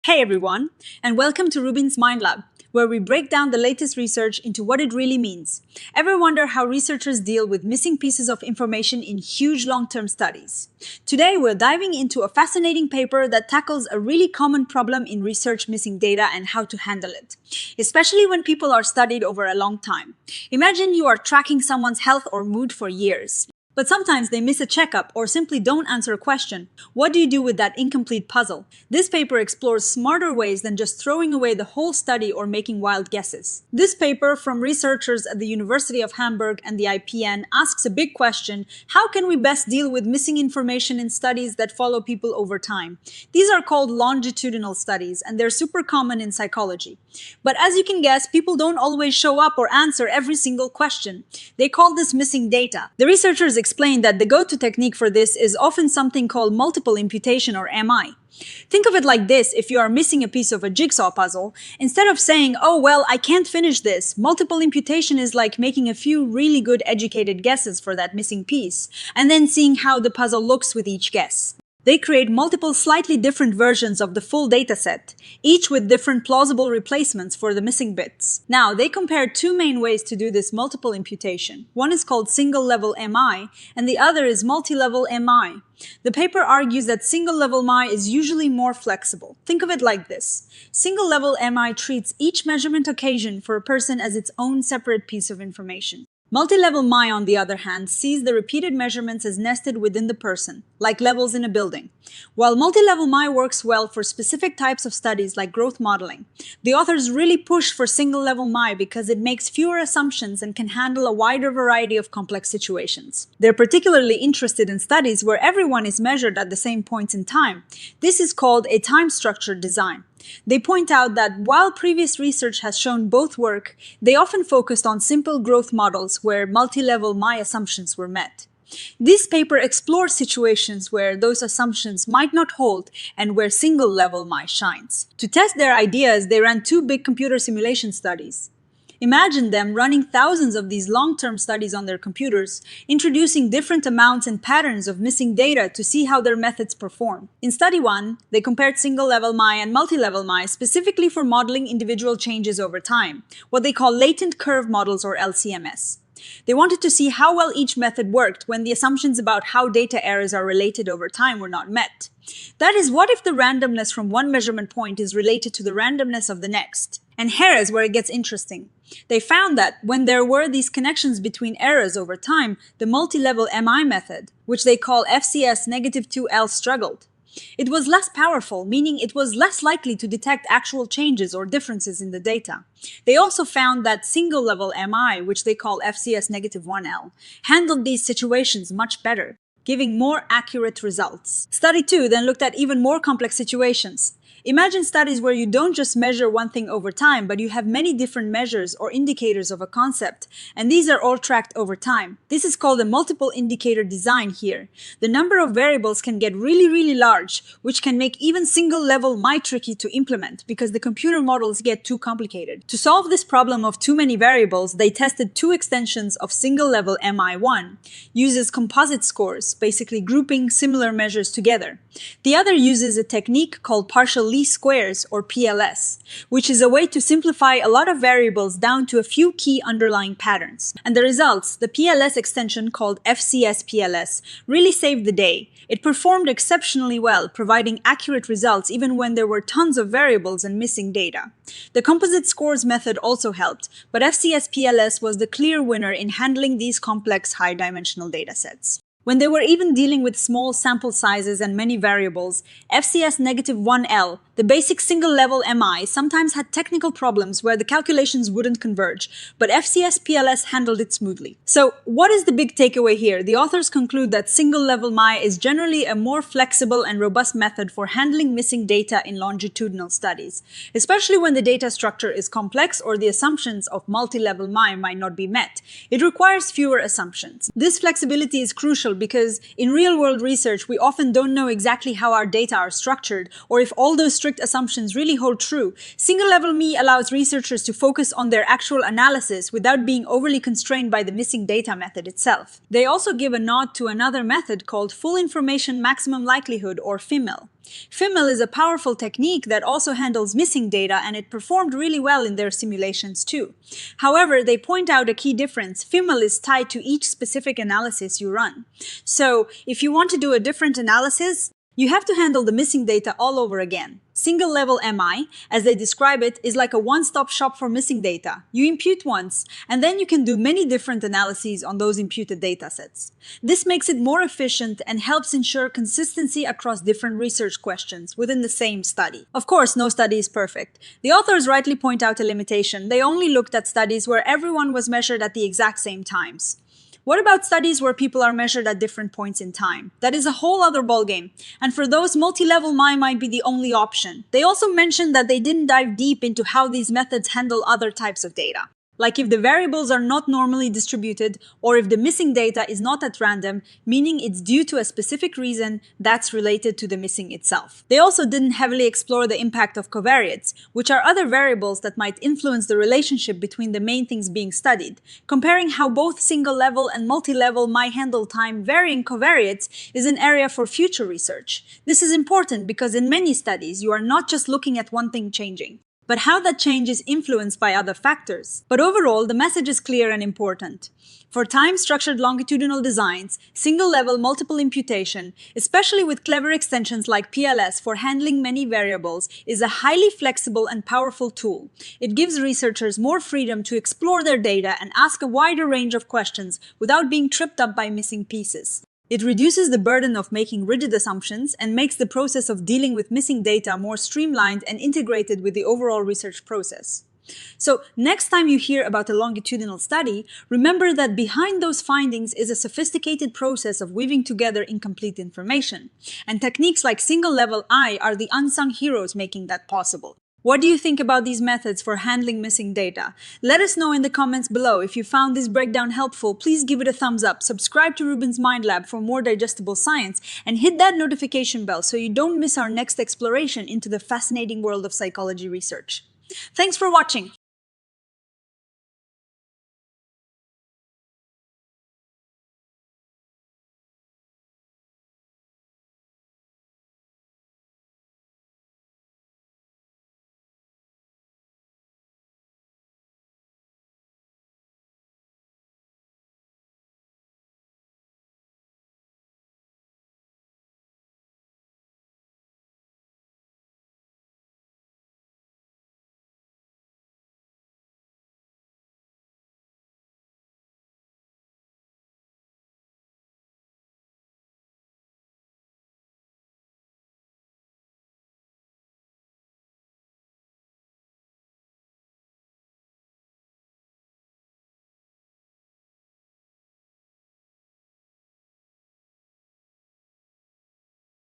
Hey everyone, and welcome to RUBIN'S Mind Lab, where we break down the latest research into what it really means. Ever wonder how researchers deal with missing pieces of information in huge long-term studies? Today we're diving into a fascinating paper that tackles a really common problem in research: missing data and how to handle it, especially when people are studied over a long time. Imagine you are tracking someone's health or mood for years. But sometimes they miss a checkup or simply don't answer a question. What do you do with that incomplete puzzle? This paper explores smarter ways than just throwing away the whole study or making wild guesses. This paper from researchers at the University of Hamburg and the IPN asks a big question: how can we best deal with missing information in studies that follow people over time? These are called longitudinal studies, and they're super common in psychology. But as you can guess, people don't always show up or answer every single question. They call this missing data. The researchers explained that the go-to technique for this is often something called multiple imputation, or MI. Think of it like this: if you are missing a piece of a jigsaw puzzle, instead of saying, "Oh well, I can't finish this," multiple imputation is like making a few really good educated guesses for that missing piece, and then seeing how the puzzle looks with each guess. They create multiple slightly different versions of the full dataset, each with different plausible replacements for the missing bits. Now, they compared two main ways to do this multiple imputation. One is called single-level MI, and the other is multi-level MI. The paper argues that single-level MI is usually more flexible. Think of it like this: single-level MI treats each measurement occasion for a person as its own separate piece of information. Multi-level MI, on the other hand, sees the repeated measurements as nested within the person, like levels in a building. While multi-level MI works well for specific types of studies like growth modeling, the authors really push for single-level MI because it makes fewer assumptions and can handle a wider variety of complex situations. They're particularly interested in studies where everyone is measured at the same points in time. This is called a time-structured design. They point out that while previous research has shown both work, they often focused on simple growth models where multi-level MI assumptions were met. This paper explores situations where those assumptions might not hold and where single-level MI shines. To test their ideas, they ran two big computer simulation studies. Imagine them running thousands of these long-term studies on their computers, introducing different amounts and patterns of missing data to see how their methods perform. In study 1, they compared single-level MI and multi-level MI specifically for modeling individual changes over time, what they call latent curve models, or LCMS. They wanted to see how well each method worked when the assumptions about how data errors are related over time were not met. That is, what if the randomness from one measurement point is related to the randomness of the next? And here is where it gets interesting. They found that when there were these connections between errors over time, the multi-level MI method, which they call FCS-2L, struggled. It was less powerful, meaning it was less likely to detect actual changes or differences in the data. They also found that single-level MI, which they call FCS-1L, handled these situations much better, giving more accurate results. Study 2 then looked at even more complex situations. Imagine studies where you don't just measure one thing over time, but you have many different measures or indicators of a concept, and these are all tracked over time. This is called a multiple indicator design here. The number of variables can get really large, which can make even single-level MI tricky to implement because the computer models get too complicated. To solve this problem of too many variables, they tested two extensions of single-level MI. One uses composite scores, basically grouping similar measures together. The other uses a technique called partial least squares, or PLS, which is a way to simplify a lot of variables down to a few key underlying patterns. And the results, the PLS extension called FCS-PLS, really saved the day. It performed exceptionally well, providing accurate results even when there were tons of variables and missing data. The composite scores method also helped, but FCS-PLS was the clear winner in handling these complex high-dimensional datasets. When they were even dealing with small sample sizes and many variables, FCS-1L, the basic single-level MI, sometimes had technical problems where the calculations wouldn't converge, but FCS-PLS handled it smoothly. So, what is the big takeaway here? The authors conclude that single-level MI is generally a more flexible and robust method for handling missing data in longitudinal studies, especially when the data structure is complex or the assumptions of multi-level MI might not be met. It requires fewer assumptions. This flexibility is crucial because in real-world research, we often don't know exactly how our data are structured or if all those strict assumptions really hold true, single-level MI allows researchers to focus on their actual analysis without being overly constrained by the missing data method itself. They also give a nod to another method called Full Information Maximum Likelihood, or FIML. FIML is a powerful technique that also handles missing data, and it performed really well in their simulations too. However, they point out a key difference. FIML is tied to each specific analysis you run. So, if you want to do a different analysis, you have to handle the missing data all over again. Single-level MI, as they describe it, is like a one-stop shop for missing data. You impute once, and then you can do many different analyses on those imputed datasets. This makes it more efficient and helps ensure consistency across different research questions within the same study. Of course, no study is perfect. The authors rightly point out a limitation. They only looked at studies where everyone was measured at the exact same times. What about studies where people are measured at different points in time? That is a whole other ballgame. And for those, multi-level MI might be the only option. They also mentioned that they didn't dive deep into how these methods handle other types of data. Like if the variables are not normally distributed, or if the missing data is not at random, meaning it's due to a specific reason that's related to the missing itself. They also didn't heavily explore the impact of covariates, which are other variables that might influence the relationship between the main things being studied. Comparing how both single-level and multi-level might handle time-varying covariates is an area for future research. This is important because in many studies, you are not just looking at one thing changing, but how that change is influenced by other factors. But overall, the message is clear and important. For time-structured longitudinal designs, single-level multiple imputation, especially with clever extensions like PLS for handling many variables, is a highly flexible and powerful tool. It gives researchers more freedom to explore their data and ask a wider range of questions without being tripped up by missing pieces. It reduces the burden of making rigid assumptions and makes the process of dealing with missing data more streamlined and integrated with the overall research process. So, next time you hear about a longitudinal study, remember that behind those findings is a sophisticated process of weaving together incomplete information. And techniques like single-level MI are the unsung heroes making that possible. What do you think about these methods for handling missing data? Let us know in the comments below. If you found this breakdown helpful, please give it a thumbs up, subscribe to RUBIN'S Mind Lab for more digestible science, and hit that notification bell so you don't miss our next exploration into the fascinating world of psychology research. Thanks for watching!